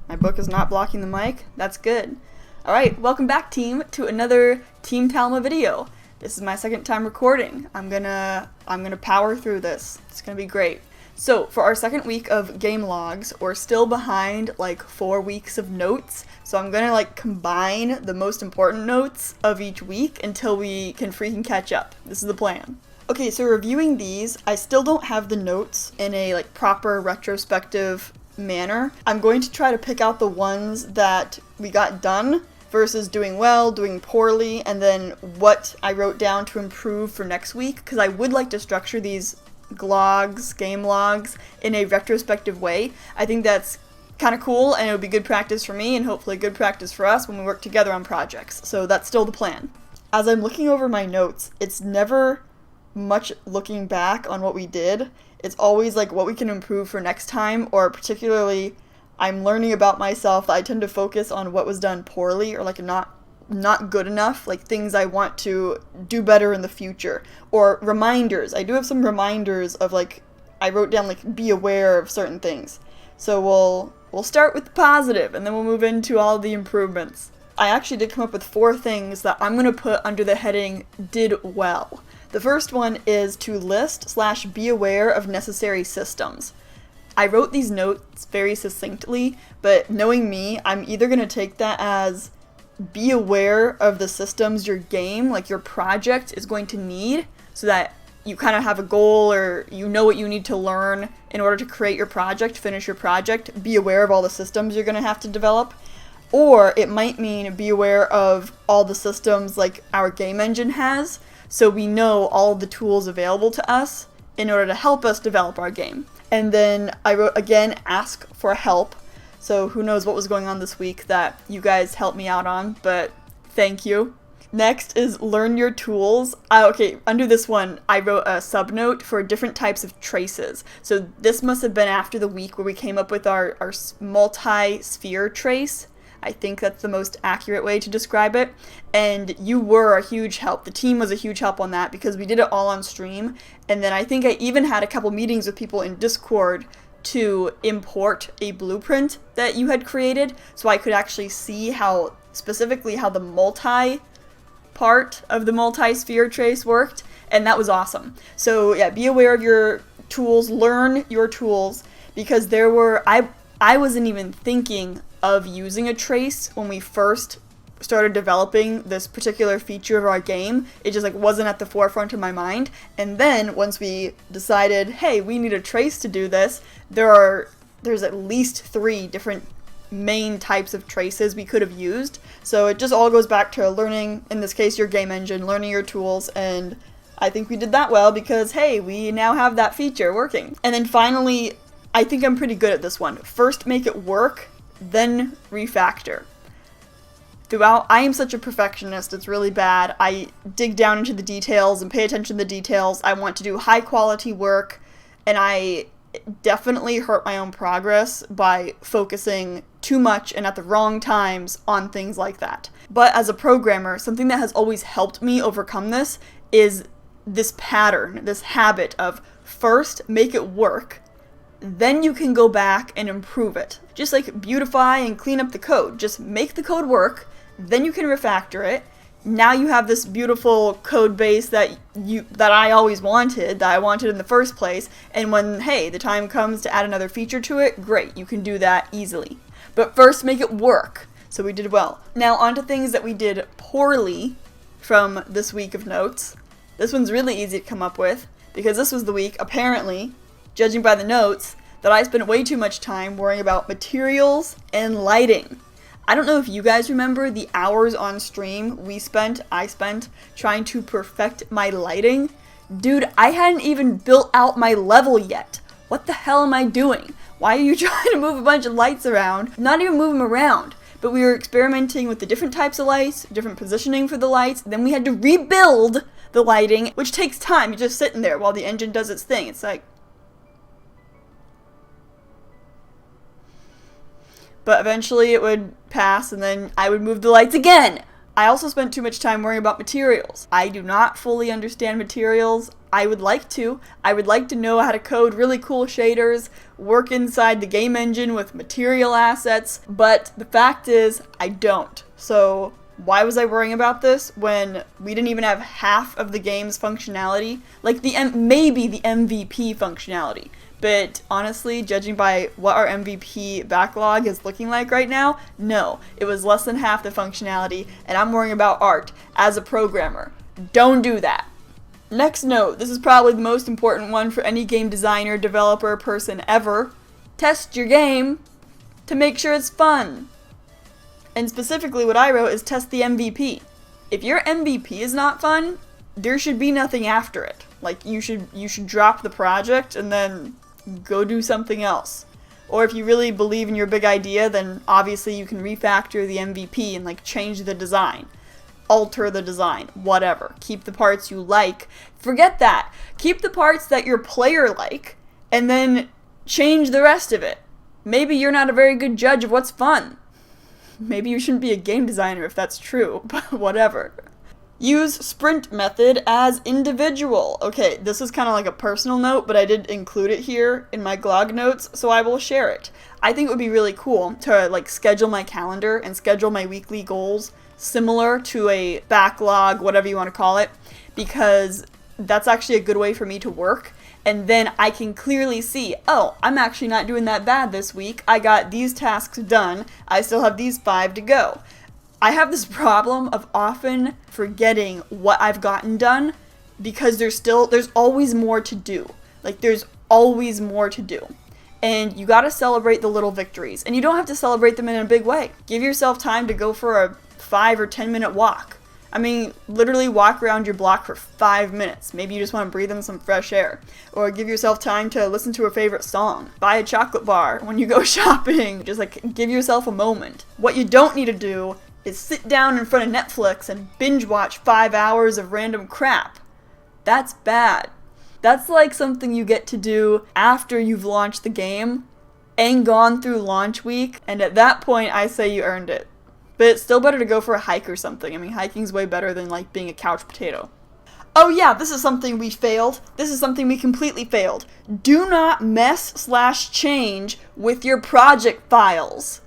My book is not blocking the mic. That's good. Alright, welcome back, team, to another Team Talima video. This is my second time recording. I'm gonna power through this. It's gonna be great. So, for our second week of game logs, we're still behind like 4 weeks of notes. So I'm gonna like combine the most important notes of each week until we can freaking catch up. This is the plan. Okay, so reviewing these, I still don't have the notes in a like proper retrospective manner. I'm going to try to pick out the ones that we got done versus doing well, doing poorly, and then what I wrote down to improve for next week, because I would like to structure these GLOGS, game logs, in a retrospective way. I think that's kind of cool, and it would be good practice for me, and hopefully good practice for us when we work together on projects. So that's still the plan. As I'm looking over my notes, it's never much looking back on what we did. It's always like what we can improve for next time, or particularly I'm learning about myself that I tend to focus on what was done poorly or like not good enough, like things I want to do better in the future, or reminders. I do have some reminders of like, I wrote down like be aware of certain things. So we'll start with the positive and then we'll move into all the improvements. I actually did come up with 4 things that I'm going to put under the heading did well. The first one is to list/be aware of necessary systems. I wrote these notes very succinctly, but knowing me, I'm either going to take that as be aware of the systems your game, like your project, is going to need, so that you kind of have a goal or you know what you need to learn in order to create your project, finish your project, be aware of all the systems you're going to have to develop. Or it might mean be aware of all the systems like our game engine has, so we know all the tools available to us in order to help us develop our game. And then I wrote, again, ask for help. So who knows what was going on this week that you guys helped me out on, but thank you. Next is learn your tools. Okay, under this one, I wrote a subnote for different types of traces. So this must have been after the week where we came up with our multi-sphere trace. I think that's the most accurate way to describe it. And you were a huge help. The team was a huge help on that because we did it all on stream. And then I think I even had a couple meetings with people in Discord to import a blueprint that you had created so I could actually see how, specifically how the multi part of the multi-sphere trace worked. And that was awesome. So yeah, be aware of your tools, learn your tools, because there were, I wasn't even thinking of using a trace when we first started developing this particular feature of our game. It just like wasn't at the forefront of my mind. And then once we decided, hey, we need a trace to do this, there's at least 3 different main types of traces we could have used. So it just all goes back to learning, in this case, your game engine, learning your tools, and I think we did that well because, hey, we now have that feature working. And then finally, I think I'm pretty good at this one. First, make it work, then refactor. Throughout, I am such a perfectionist, it's really bad. I dig down into the details and pay attention to the details. I want to do high quality work, and I definitely hurt my own progress by focusing too much and at the wrong times on things like that. But as a programmer, something that has always helped me overcome this is this pattern, this habit of first make it work, then you can go back and improve it. Just like beautify and clean up the code. Just make the code work, then you can refactor it. Now you have this beautiful code base that I always wanted, that I wanted in the first place, and when, hey, the time comes to add another feature to it, great, you can do that easily. But first make it work. So we did well. Now on to things that we did poorly from this week of notes. This one's really easy to come up with, because this was the week, apparently, judging by the notes, that I spent way too much time worrying about materials and lighting. I don't know if you guys remember the hours on stream I spent trying to perfect my lighting. Dude, I hadn't even built out my level yet. What the hell am I doing? Why are you trying to move a bunch of lights around? Not even move them around. But we were experimenting with the different types of lights, different positioning for the lights. Then we had to rebuild the lighting, which takes time. You're just sitting there while the engine does its thing. It's like, but eventually it would pass and then I would move the lights again. I also spent too much time worrying about materials. I do not fully understand materials. I would like to. I would like to know how to code really cool shaders, work inside the game engine with material assets, but the fact is, I don't. So why was I worrying about this when we didn't even have half of the game's functionality? Like maybe the MVP functionality. But honestly, judging by what our MVP backlog is looking like right now, no, it was less than half the functionality, and I'm worrying about art as a programmer. Don't do that. Next note, this is probably the most important one for any game designer, developer, person ever. Test your game to make sure it's fun. And specifically what I wrote is test the MVP. If your MVP is not fun, there should be nothing after it. Like you should drop the project and then go do something else. Or if you really believe in your big idea, then obviously you can refactor the MVP and like change the design. Alter the design, whatever. Keep the parts you like. Forget that. Keep the parts that your player like and then change the rest of it. Maybe you're not a very good judge of what's fun. Maybe you shouldn't be a game designer if that's true, but whatever. Use sprint method as individual. Okay, this is kind of like a personal note, but I did include it here in my GLOG notes, so I will share it. I think it would be really cool to like schedule my calendar and schedule my weekly goals similar to a backlog, whatever you want to call it, because that's actually a good way for me to work. And then I can clearly see, oh, I'm actually not doing that bad this week. I got these tasks done. I still have these 5 to go. I have this problem of often forgetting what I've gotten done because there's always more to do. Like there's always more to do. And you gotta celebrate the little victories. And you don't have to celebrate them in a big way. Give yourself time to go for a 5 or 10 minute walk. I mean, literally walk around your block for 5 minutes. Maybe you just want to breathe in some fresh air. Or give yourself time to listen to a favorite song. Buy a chocolate bar when you go shopping. Just like give yourself a moment. What you don't need to do is sit down in front of Netflix and binge watch 5 hours of random crap. That's bad. That's like something you get to do after you've launched the game and gone through launch week. And at that point, I say you earned it. But it's still better to go for a hike or something. I mean, hiking's way better than, like, being a couch potato. Oh yeah, this is something we failed. This is something we completely failed. Do not mess/change with your project files.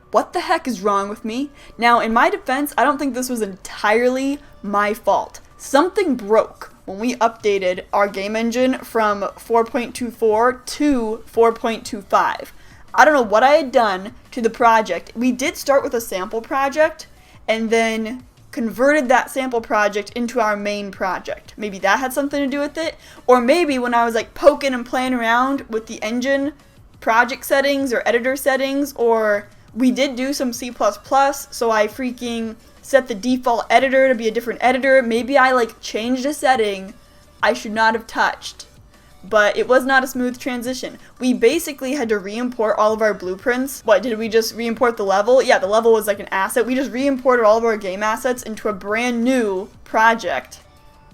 What the heck is wrong with me? Now, in my defense, I don't think this was entirely my fault. Something broke when we updated our game engine from 4.24 to 4.25. I don't know what I had done to the project. We did start with a sample project and then converted that sample project into our main project. Maybe that had something to do with it. Or maybe when I was like poking and playing around with the engine project settings or editor settings, or we did do some C++, so I freaking set the default editor to be a different editor. Maybe I like changed a setting I should not have touched. But it was not a smooth transition. We basically had to re-import all of our blueprints. What, did we just re-import the level? Yeah, the level was like an asset. We just re-imported all of our game assets into a brand new project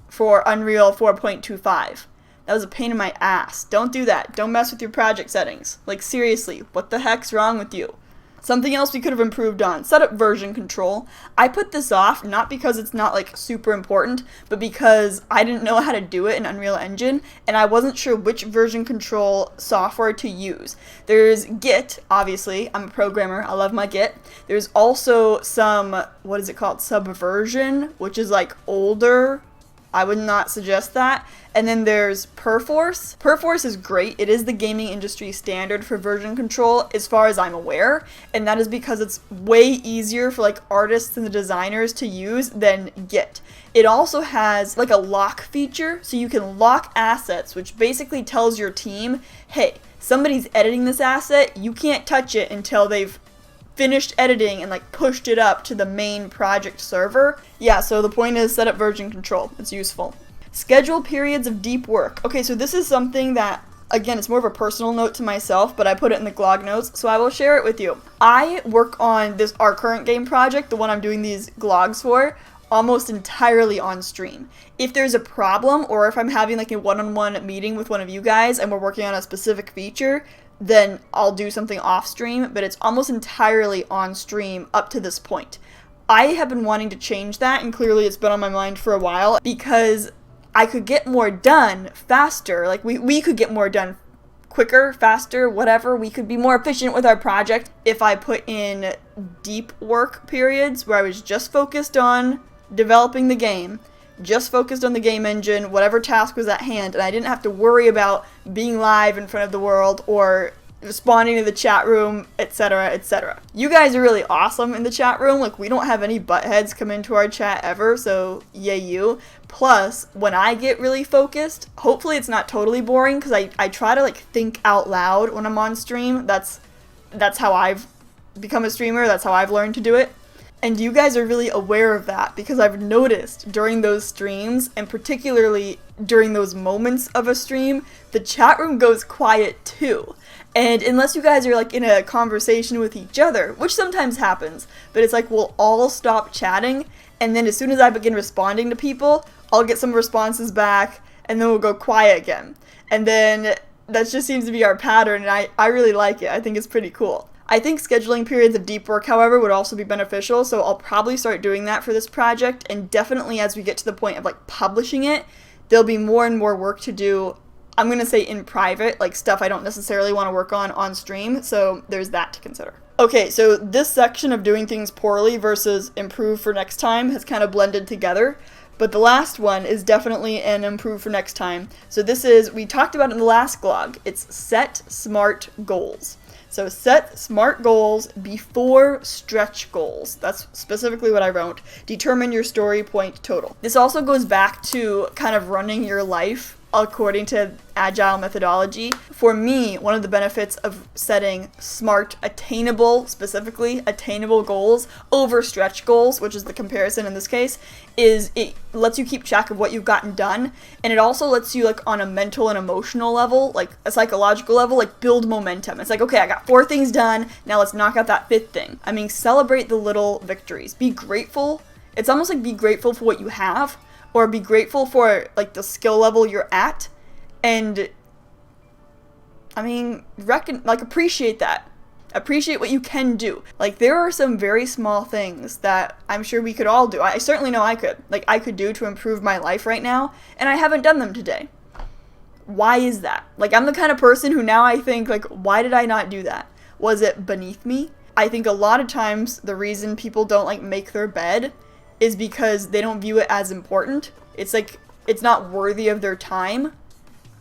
for Unreal 4.25. That was a pain in my ass. Don't do that. Don't mess with your project settings. Like seriously, what the heck's wrong with you? Something else we could have improved on, set up version control. I put this off not because it's not like super important, but because I didn't know how to do it in Unreal Engine, and I wasn't sure which version control software to use. There's Git, obviously. I'm a programmer. I love my Git. There's also some, what is it called? Subversion, which is like older. I would not suggest that. And then there's Perforce. Perforce is great. It is the gaming industry standard for version control as far as I'm aware. And that is because it's way easier for like artists and the designers to use than Git. It also has like a lock feature, so you can lock assets, which basically tells your team, hey, somebody's editing this asset, you can't touch it until they've finished editing and like pushed it up to the main project server. Yeah, so the point is set up version control. It's useful. Schedule periods of deep work. Okay, so this is something that, again, it's more of a personal note to myself, but I put it in the GLOG notes, so I will share it with you. I work on our current game project, the one I'm doing these GLOGs for, almost entirely on stream. If there's a problem, or if I'm having like a one-on-one meeting with one of you guys and we're working on a specific feature, then I'll do something off stream, but it's almost entirely on stream up to this point. I have been wanting to change that, and clearly it's been on my mind for a while, because I could get more done faster. Like we could get more done quicker, faster, whatever. We could be more efficient with our project if I put in deep work periods where I was just focused on developing the game, just focused on the game engine, whatever task was at hand, and I didn't have to worry about being live in front of the world or responding to the chat room, etc., etc. You guys are really awesome in the chat room. Like, we don't have any buttheads come into our chat ever, so yay you. Plus, when I get really focused, hopefully it's not totally boring, because I try to, like, think out loud when I'm on stream. That's how I've become a streamer. That's how I've learned to do it. And you guys are really aware of that, because I've noticed during those streams, and particularly during those moments of a stream, the chat room goes quiet too. And unless you guys are like in a conversation with each other, which sometimes happens, but it's like we'll all stop chatting, and then as soon as I begin responding to people, I'll get some responses back, and then we'll go quiet again. And then that just seems to be our pattern, and I really like it. I think it's pretty cool. I think scheduling periods of deep work, however, would also be beneficial, so I'll probably start doing that for this project, and definitely as we get to the point of like publishing it, there'll be more and more work to do. I'm going to say in private, like stuff I don't necessarily want to work on stream, so there's that to consider. Okay, so this section of doing things poorly versus improve for next time has kind of blended together, but the last one is definitely an improve for next time. So this is, we talked about it in the last glog, it's set smart goals. So set smart goals before stretch goals. That's specifically what I wrote. Determine your story point total. This also goes back to kind of running your life according to Agile methodology. For me, one of the benefits of setting smart, attainable, specifically attainable goals over stretch goals, which is the comparison in this case, is it lets you keep track of what you've gotten done, and it also lets you, like, on a mental and emotional level, like a psychological level, like build momentum. It's like, okay, I got 4 things done, now let's knock out that 5th thing. I mean, celebrate the little victories. Be grateful. It's almost like be grateful for what you have, or be grateful for, like, the skill level you're at, and, I mean, appreciate that. Appreciate what you can do. Like, there are some very small things that I'm sure we could all do. I certainly know I could. Like, I could do to improve my life right now, and I haven't done them today. Why is that? Like, I'm the kind of person who now I think, like, why did I not do that? Was it beneath me? I think a lot of times the reason people don't, like, make their bed is because they don't view it as important. It's like, it's not worthy of their time.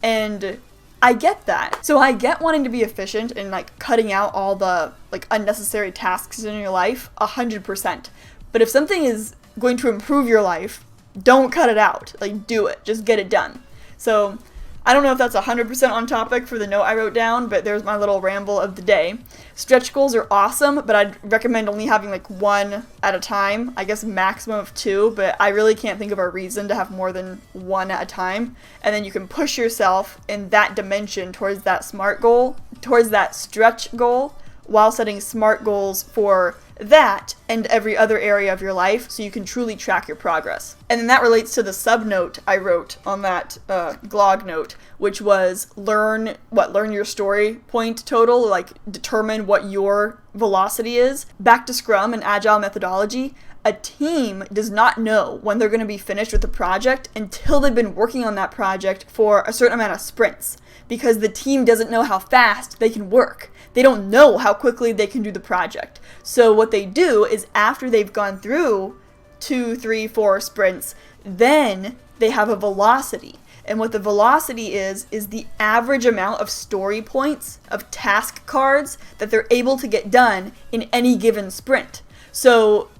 And I get that. So I get wanting to be efficient and like cutting out all the like unnecessary tasks in your life, 100%. But if something is going to improve your life, don't cut it out. Like, do it. Just get it done. So I don't know if that's 100% on topic for the note I wrote down, but there's my little ramble of the day. Stretch goals are awesome, but I'd recommend only having like 1 at a time. I guess maximum of 2, but I really can't think of a reason to have more than 1 at a time. And then you can push yourself in that dimension towards that smart goal, towards that stretch goal, while setting smart goals for that and every other area of your life so you can truly track your progress. And then that relates to the sub-note I wrote on that glog note, which was learn your story point total, like determine what your velocity is. Back to Scrum and Agile methodology, a team does not know when they're going to be finished with the project until they've been working on that project for a certain amount of sprints, because the team doesn't know how fast they can work. They don't know how quickly they can do the project. So what they do is after they've gone through 2, 3, 4 sprints, then they have a velocity. And what the velocity is the average amount of story points, of task cards that they're able to get done in any given sprint. So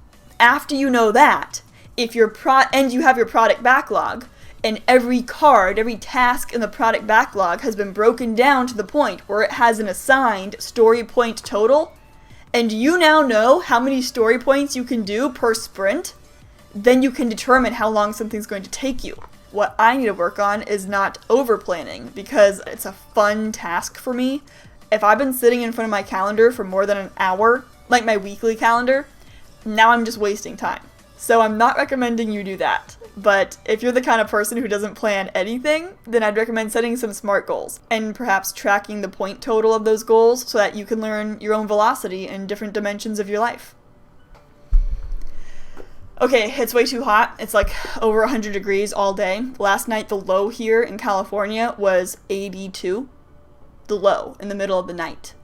after you know that, if you're and you have your product backlog, and every card, every task in the product backlog has been broken down to the point where it has an assigned story point total, and you now know how many story points you can do per sprint, then you can determine how long something's going to take you. What I need to work on is not over-planning, because it's a fun task for me. If I've been sitting in front of my calendar for more than an hour, like my weekly calendar, now I'm just wasting time. So I'm not recommending you do that. But if you're the kind of person who doesn't plan anything, then I'd recommend setting some SMART goals and perhaps tracking the point total of those goals so that you can learn your own velocity in different dimensions of your life. Okay, it's way too hot. It's like over 100 degrees all day. Last night, the low here in California was 82. The low in the middle of the night.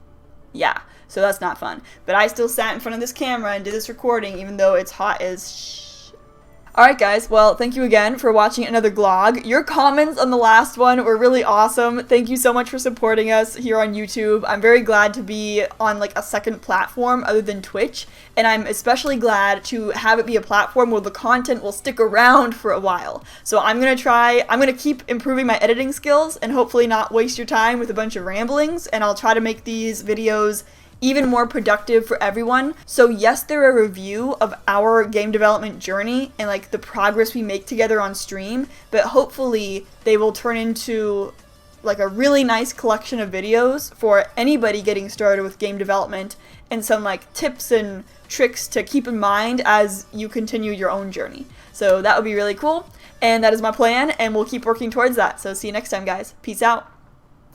Yeah, so that's not fun. But I still sat in front of this camera and did this recording even though it's hot as sh. Alright guys, well, thank you again for watching another glog. Your comments on the last one were really awesome. Thank you so much for supporting us here on YouTube. I'm very glad to be on like a second platform other than Twitch, and I'm especially glad to have it be a platform where the content will stick around for a while. So I'm gonna keep improving my editing skills and hopefully not waste your time with a bunch of ramblings, and I'll try to make these videos even more productive for everyone. So yes, they're a review of our game development journey and like the progress we make together on stream, but hopefully they will turn into like a really nice collection of videos for anybody getting started with game development and some like tips and tricks to keep in mind as you continue your own journey. So that would be really cool, and that is my plan, and we'll keep working towards that. So see you next time, guys. Peace out.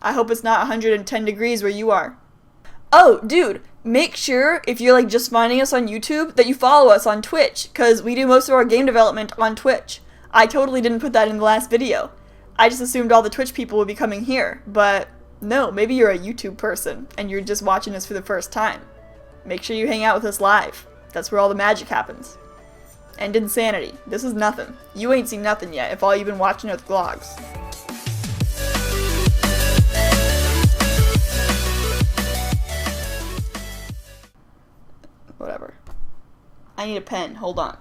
I hope it's not 110 degrees where you are. Oh, dude, make sure if you're like just finding us on YouTube that you follow us on Twitch, because we do most of our game development on Twitch. I totally didn't put that in the last video. I just assumed all the Twitch people would be coming here, but no, maybe you're a YouTube person and you're just watching us for the first time. Make sure you hang out with us live. That's where all the magic happens. And insanity. This is nothing. You ain't seen nothing yet if all you've been watching are the vlogs. Whatever. I need a pen. Hold on.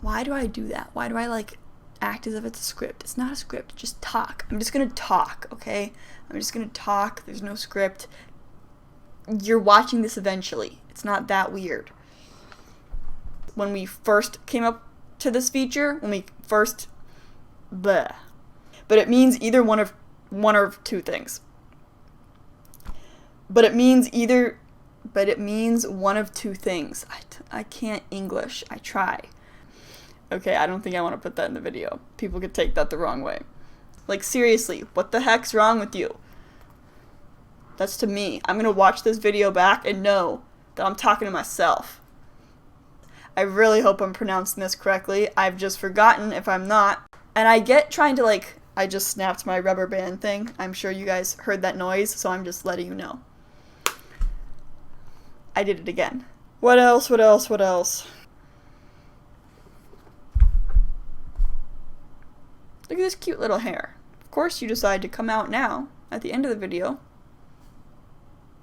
Why do I do that? Why do I like act as if it's a script? It's not a script. Just talk. I'm just gonna talk, okay? I'm just gonna talk. There's no script. You're watching this eventually. It's not that weird. When we first came up to this feature, bleh. But it means either one of two things. But it means one of two things. I can't English. I try. Okay, I don't think I want to put that in the video. People could take that the wrong way. Like, seriously, what the heck's wrong with you? That's to me. I'm gonna watch this video back and know that I'm talking to myself. I really hope I'm pronouncing this correctly. I've just forgotten if I'm not. And I get trying to like, I just snapped my rubber band thing. I'm sure you guys heard that noise, so I'm just letting you know. I did it again. What else? What else? What else? Look at this cute little hair. Of course you decide to come out now, at the end of the video,